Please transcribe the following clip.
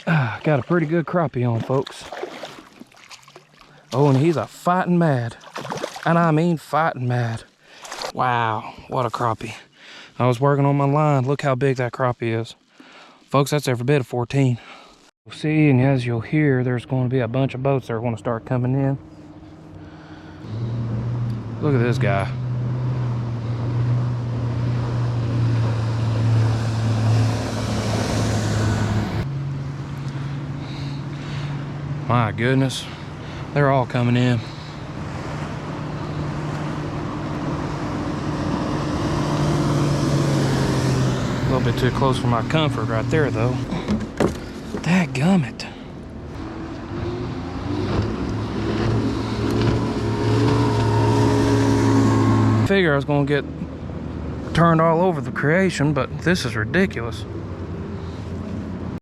Got a pretty good crappie on, folks. Oh, and he's a fighting mad. And I mean fighting mad. Wow, what a crappie. I was working on my line. Look how big that crappie is. Folks, that's every bit of 14. You'll see, and as you'll hear, there's going to be a bunch of boats that are going to start coming in. Look at this guy. My goodness, they're all coming in. A little bit too close for my comfort right there, though. Dadgummit. I figure I was gonna get turned all over the creation, but this is ridiculous.